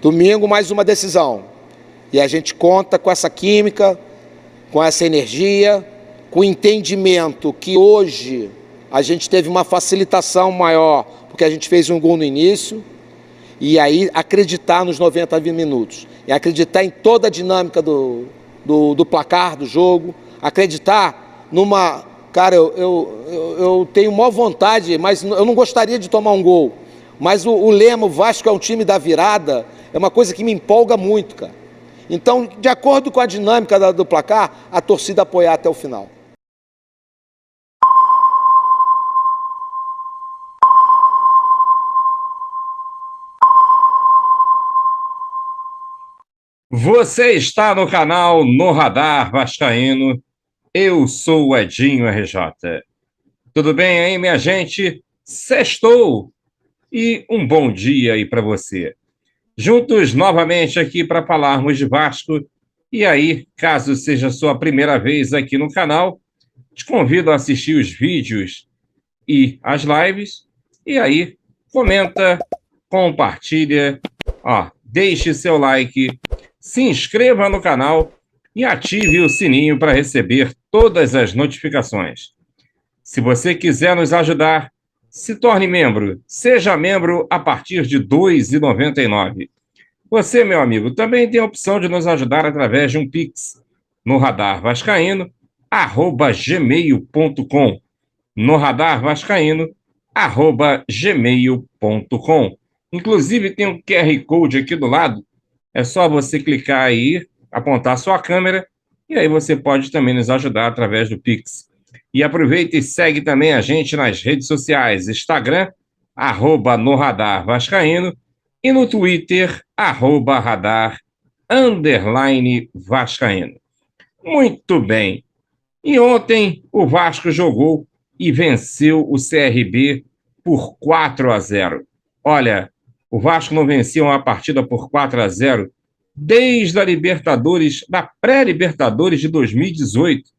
Domingo, mais uma decisão. E a gente conta com essa química, com essa energia, com o entendimento que hoje a gente teve uma facilitação maior, porque a gente fez um gol no início, e aí acreditar nos 90 minutos, e acreditar em toda a dinâmica do placar, do jogo, acreditar numa... Cara, eu tenho maior vontade, mas eu não gostaria de tomar um gol. Mas o lema, o Vasco é um time da virada, é uma coisa que me empolga muito, cara. Então, de acordo com a dinâmica do placar, a torcida apoiar até o final. Você está no canal No Radar Vascaíno. Eu sou o Edinho RJ. Tudo bem aí, minha gente? Sextou! E um bom dia aí para você. Juntos novamente aqui para falarmos de Vasco. E aí, caso seja a sua primeira vez aqui no canal, te convido a assistir os vídeos e as lives. E aí, comenta, compartilha, deixe seu like, se inscreva no canal e ative o sininho para receber todas as notificações. Se você quiser nos ajudar, se torne membro. Seja membro a partir de R$ 2,99. Você, meu amigo, também tem a opção de nos ajudar através de um Pix no radarvascaíno@gmail.com. No radarvascaíno@gmail.com. Inclusive tem um QR Code aqui do lado. É só você clicar aí, apontar sua câmera, e aí você pode também nos ajudar através do Pix. E aproveita e segue também a gente nas redes sociais, Instagram, @noradarvascaíno, e no Twitter, @radar_vascaíno. Muito bem. E ontem o Vasco jogou e venceu o CRB por 4-0. Olha, o Vasco não vencia uma partida por 4-0 desde a Libertadores, da pré-Libertadores de 2018,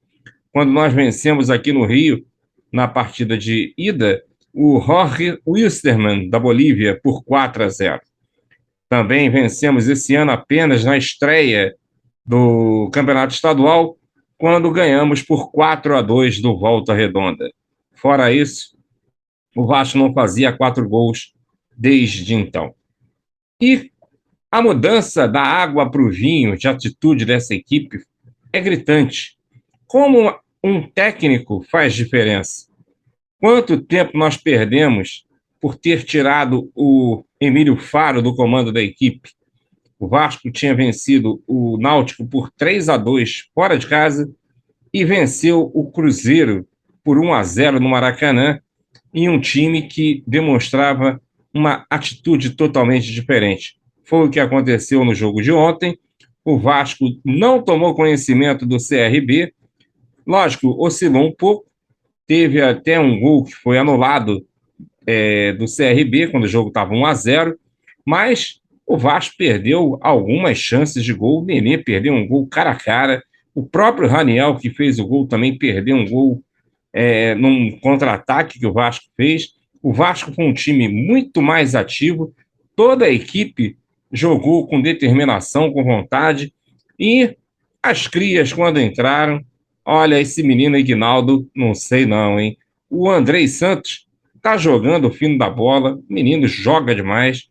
quando nós vencemos aqui no Rio, na partida de ida, o Jorge Wilstermann, da Bolívia, por 4-0. Também vencemos esse ano apenas na estreia do Campeonato Estadual, quando ganhamos por 4-2 do Volta Redonda. Fora isso, o Vasco não fazia 4 gols desde então. E a mudança da água para o vinho de atitude dessa equipe é gritante. Como um técnico faz diferença? Quanto tempo nós perdemos por ter tirado o Emílio Faro do comando da equipe? O Vasco tinha vencido o Náutico por 3-2 fora de casa e venceu o Cruzeiro por 1-0 no Maracanã, em um time que demonstrava uma atitude totalmente diferente. Foi o que aconteceu no jogo de ontem. O Vasco não tomou conhecimento do CRB. Lógico, oscilou um pouco. Teve até um gol que foi anulado do CRB, quando o jogo estava 1-0. Mas o Vasco perdeu algumas chances de gol. O Nenê perdeu um gol cara a cara. O próprio Raniel, que fez o gol, também perdeu um gol num contra-ataque que o Vasco fez. O Vasco foi um time muito mais ativo. Toda a equipe jogou com determinação, com vontade. E as crias, quando entraram, olha, esse menino Ignaldo, não sei não, hein? O Andrei Santos tá jogando o fino da bola. O menino joga demais.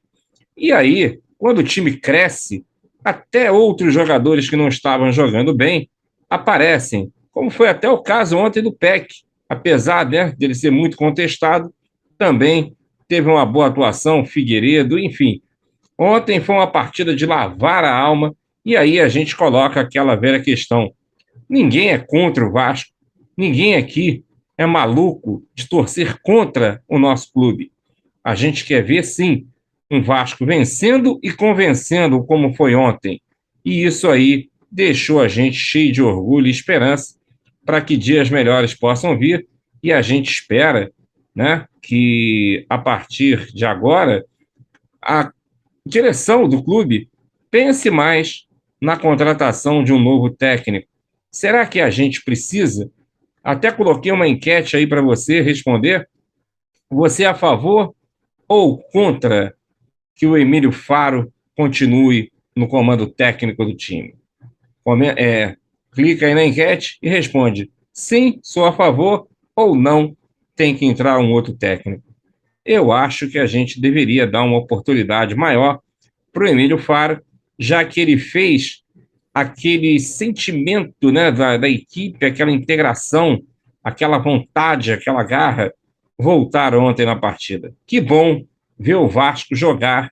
E aí, quando o time cresce, até outros jogadores que não estavam jogando bem aparecem, como foi até o caso ontem do Peck. Apesar dele ser muito contestado, também teve uma boa atuação, Figueiredo, enfim. Ontem foi uma partida de lavar a alma, e aí a gente coloca aquela velha questão. Ninguém é contra o Vasco, ninguém aqui é maluco de torcer contra o nosso clube. A gente quer ver, sim, um Vasco vencendo e convencendo como foi ontem. E isso aí deixou a gente cheio de orgulho e esperança para que dias melhores possam vir, e a gente espera, né, que a partir de agora a direção do clube pense mais na contratação de um novo técnico. Será que a gente precisa? Até coloquei uma enquete aí para você responder. Você é a favor ou contra que o Emílio Faro continue no comando técnico do time? Clica aí na enquete e responde: sim, sou a favor, ou não, tem que entrar um outro técnico. Eu acho que a gente deveria dar uma oportunidade maior para o Emílio Faro, já que ele fez aquele sentimento, né, da equipe, aquela integração, aquela vontade, aquela garra, voltar ontem na partida. Que bom ver o Vasco jogar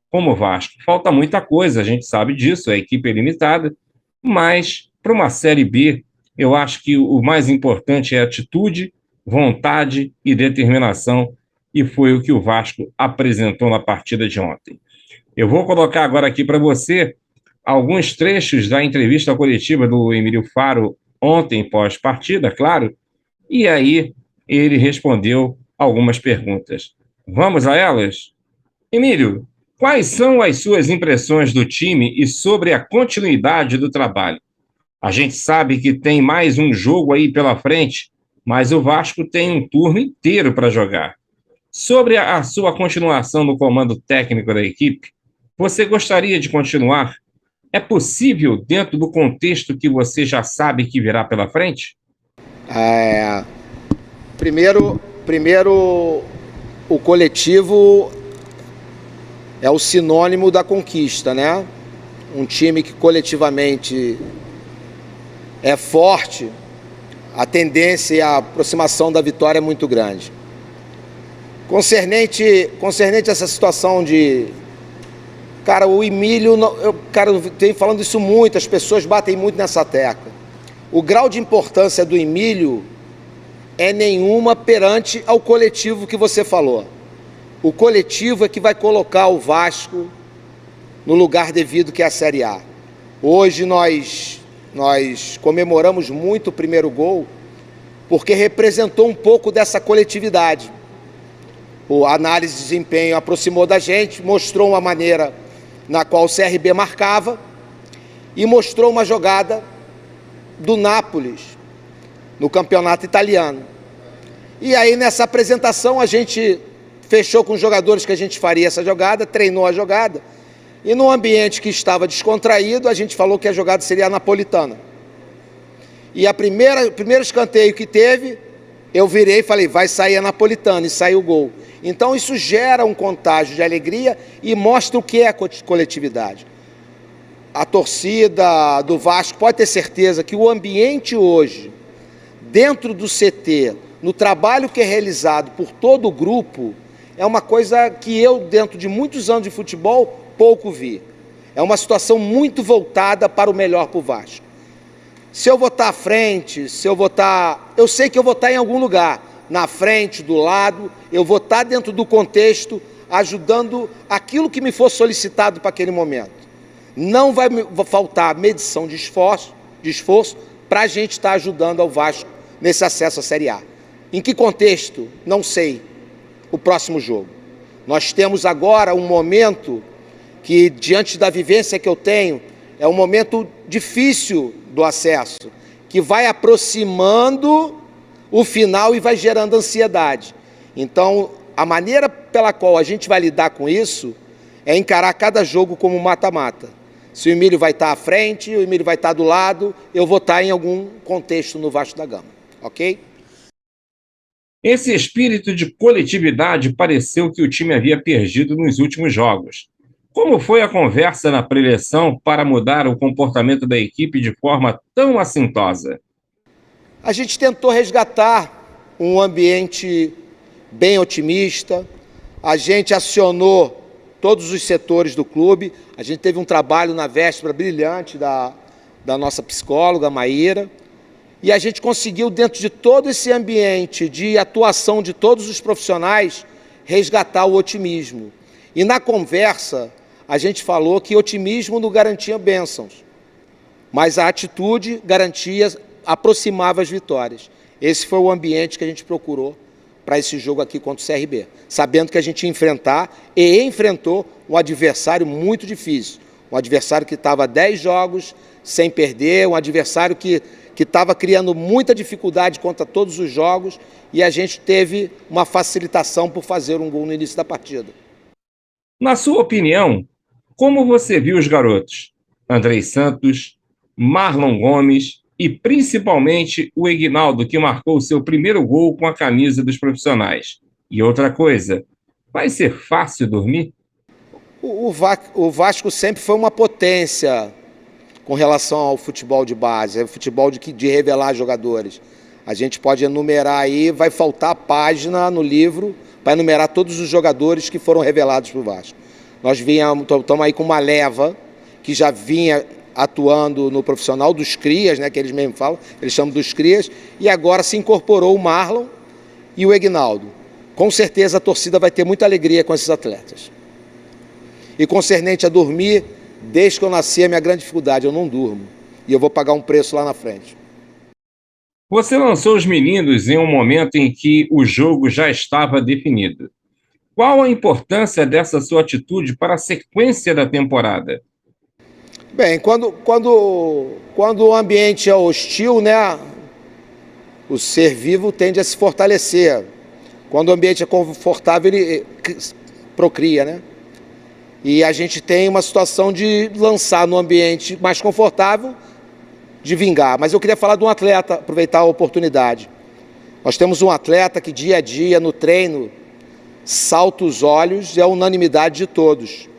como o Vasco. Falta muita coisa, a gente sabe disso, a equipe é limitada, mas para uma Série B, eu acho que o mais importante é atitude, vontade e determinação, e foi o que o Vasco apresentou na partida de ontem. Eu vou colocar agora aqui para você alguns trechos da entrevista coletiva do Emílio Faro ontem, pós-partida, claro, e aí ele respondeu algumas perguntas. Vamos a elas? Emílio, quais são as suas impressões do time e sobre a continuidade do trabalho? A gente sabe que tem mais um jogo aí pela frente, mas o Vasco tem um turno inteiro para jogar. Sobre a sua continuação no comando técnico da equipe, você gostaria de continuar? É possível dentro do contexto que você já sabe que virá pela frente? Primeiro, o coletivo é o sinônimo da conquista, né? Um time que coletivamente é forte, a tendência e a aproximação da vitória é muito grande. Concernente essa situação de... Cara, o Emílio... eu tenho falando isso muito, as pessoas batem muito nessa tecla. O grau de importância do Emílio é nenhuma perante ao coletivo que você falou. O coletivo é que vai colocar o Vasco no lugar devido, que é a Série A. Hoje nós comemoramos muito o primeiro gol, porque representou um pouco dessa coletividade. A análise de desempenho aproximou da gente, mostrou uma maneira na qual o CRB marcava e mostrou uma jogada do Nápoles no campeonato italiano. E aí nessa apresentação a gente fechou com os jogadores que a gente faria essa jogada, treinou a jogada, e num ambiente que estava descontraído, a gente falou que a jogada seria a napolitana. E o primeiro escanteio que teve, eu virei e falei, vai sair a napolitana, e saiu o gol. Então isso gera um contágio de alegria e mostra o que é a coletividade. A torcida do Vasco pode ter certeza que o ambiente hoje, dentro do CT, no trabalho que é realizado por todo o grupo, é uma coisa que eu, dentro de muitos anos de futebol, pouco vi. É uma situação muito voltada para o melhor para o Vasco. Se eu vou estar à frente, eu sei que eu vou estar em algum lugar, na frente, do lado, eu vou estar dentro do contexto, ajudando aquilo que me for solicitado para aquele momento. Não vai faltar medição de esforço para a gente estar ajudando ao Vasco nesse acesso à Série A. Em que contexto? Não sei. O próximo jogo. Nós temos agora um momento que, diante da vivência que eu tenho, é um momento difícil do acesso, que vai aproximando o final e vai gerando ansiedade. Então, a maneira pela qual a gente vai lidar com isso é encarar cada jogo como mata-mata. Se o Emílio vai estar à frente, o Emílio vai estar do lado, eu vou estar em algum contexto no Vasco da Gama, ok? Esse espírito de coletividade pareceu que o time havia perdido nos últimos jogos. Como foi a conversa na preleção para mudar o comportamento da equipe de forma tão assintosa? A gente tentou resgatar um ambiente bem otimista, a gente acionou todos os setores do clube, a gente teve um trabalho na véspera brilhante da nossa psicóloga, Maíra, e a gente conseguiu, dentro de todo esse ambiente de atuação de todos os profissionais, resgatar o otimismo. E na conversa, a gente falou que otimismo não garantia bênçãos, mas a atitude aproximava as vitórias. Esse foi o ambiente que a gente procurou para esse jogo aqui contra o CRB, sabendo que a gente ia enfrentar e enfrentou um adversário muito difícil, um adversário que estava 10 jogos sem perder, um adversário que estava criando muita dificuldade contra todos os jogos, e a gente teve uma facilitação por fazer um gol no início da partida. Na sua opinião, Como você viu os garotos? Andrei Santos, Marlon Gomes e principalmente o Ignaldo, que marcou o seu primeiro gol com a camisa dos profissionais. E outra coisa, vai ser fácil dormir? O Vasco sempre foi uma potência com relação ao futebol de base, é o futebol de revelar jogadores. A gente pode enumerar aí, vai faltar página no livro para enumerar todos os jogadores que foram revelados para o Vasco. Nós estamos aí com uma leva que já vinha atuando no profissional dos crias, né, que eles mesmos falam, eles chamam dos crias, e agora se incorporou o Marlon e o Ignaldo. Com certeza a torcida vai ter muita alegria com esses atletas. E concernente a dormir, desde que eu nasci, a minha grande dificuldade, eu não durmo. E eu vou pagar um preço lá na frente. Você lançou os meninos em um momento em que o jogo já estava definido. Qual a importância dessa sua atitude para a sequência da temporada? Bem, quando o ambiente é hostil, né, o ser vivo tende a se fortalecer. Quando o ambiente é confortável, ele procria, né? E a gente tem uma situação de lançar no ambiente mais confortável, de vingar. Mas eu queria falar de um atleta, aproveitar a oportunidade. Nós temos um atleta que dia a dia, no treino, salta os olhos e é a unanimidade de todos.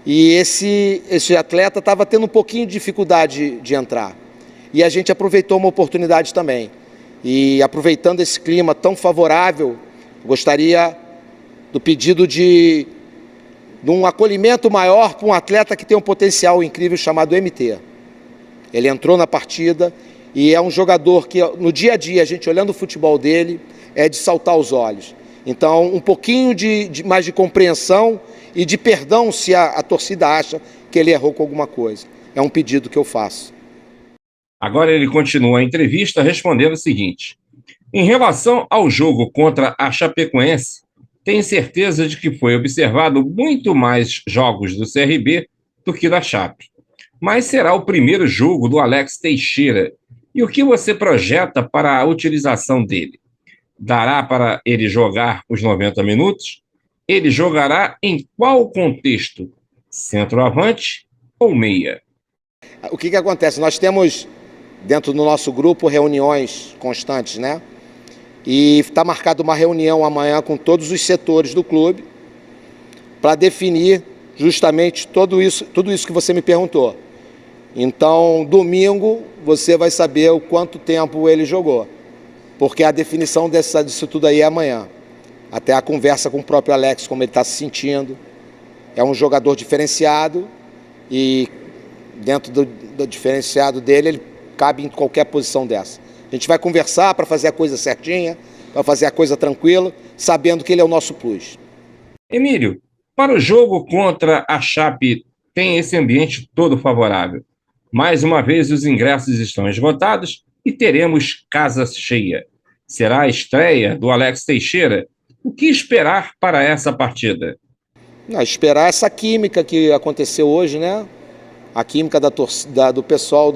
E esse atleta estava tendo um pouquinho de dificuldade de entrar. E a gente aproveitou uma oportunidade também. E aproveitando esse clima tão favorável, gostaria do pedido de um acolhimento maior para um atleta que tem um potencial incrível chamado MT. Ele entrou na partida e é um jogador que no dia a dia, a gente olhando o futebol dele, é de saltar os olhos. Então, um pouquinho mais de compreensão e de perdão se a torcida acha que ele errou com alguma coisa. É um pedido que eu faço. Agora ele continua a entrevista respondendo o seguinte: em relação ao jogo contra a Chapecoense, tenho certeza de que foi observado muito mais jogos do CRB do que da Chape. Mas será o primeiro jogo do Alex Teixeira. E o que você projeta para a utilização dele? Dará para ele jogar os 90 minutos? Ele jogará em qual contexto? Centroavante ou meia? O que acontece? Nós temos dentro do nosso grupo reuniões constantes, né? E está marcada uma reunião amanhã com todos os setores do clube para definir justamente tudo isso que você me perguntou. Então, domingo, você vai saber o quanto tempo ele jogou, porque a definição disso tudo aí é amanhã. Até a conversa com o próprio Alex, como ele está se sentindo. É um jogador diferenciado e dentro do diferenciado dele, ele cabe em qualquer posição dessa. A gente vai conversar para fazer a coisa certinha, para fazer a coisa tranquila, sabendo que ele é o nosso plus. Emílio, para o jogo contra a Chape, tem esse ambiente todo favorável. Mais uma vez, os ingressos estão esgotados e teremos casa cheia. Será a estreia do Alex Teixeira? O que esperar para essa partida? Esperar essa química que aconteceu hoje, né? A química do pessoal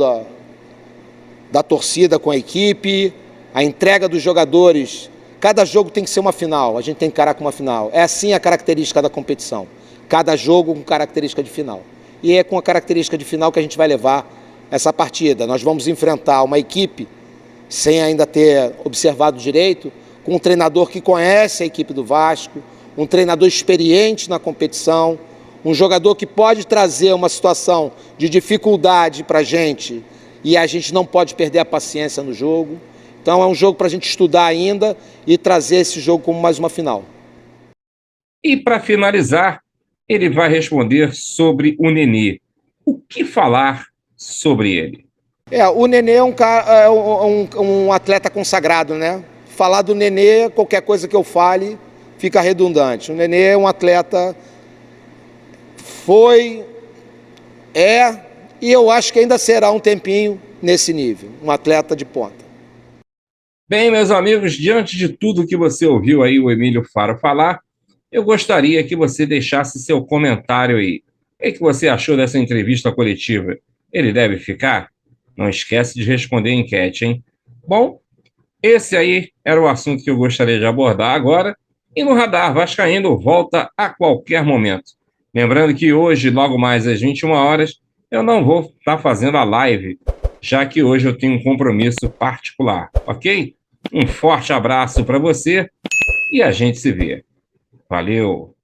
da torcida com a equipe, a entrega dos jogadores. Cada jogo tem que ser uma final, a gente tem que encarar com uma final. É assim a característica da competição. Cada jogo com característica de final. E é com a característica de final que a gente vai levar essa partida. Nós vamos enfrentar uma equipe, sem ainda ter observado direito, com um treinador que conhece a equipe do Vasco, um treinador experiente na competição, um jogador que pode trazer uma situação de dificuldade para a gente e a gente não pode perder a paciência no jogo. Então é um jogo para a gente estudar ainda e trazer esse jogo como mais uma final. E para finalizar, ele vai responder sobre o Nenê. O que falar sobre ele? O Nenê é um atleta consagrado, né? Falar do Nenê, qualquer coisa que eu fale, fica redundante. O Nenê é um atleta, e eu acho que ainda será um tempinho nesse nível, um atleta de ponta. Bem, meus amigos, diante de tudo que você ouviu aí o Emílio Faro falar, eu gostaria que você deixasse seu comentário aí. O que você achou dessa entrevista coletiva? Ele deve ficar? Não esquece de responder a enquete, hein? Bom, esse aí era o assunto que eu gostaria de abordar agora. E no Radar Vascaíno volta a qualquer momento. Lembrando que hoje, logo mais às 21 horas, eu não vou estar fazendo a live, já que hoje eu tenho um compromisso particular, ok? Um forte abraço para você e a gente se vê. Valeu!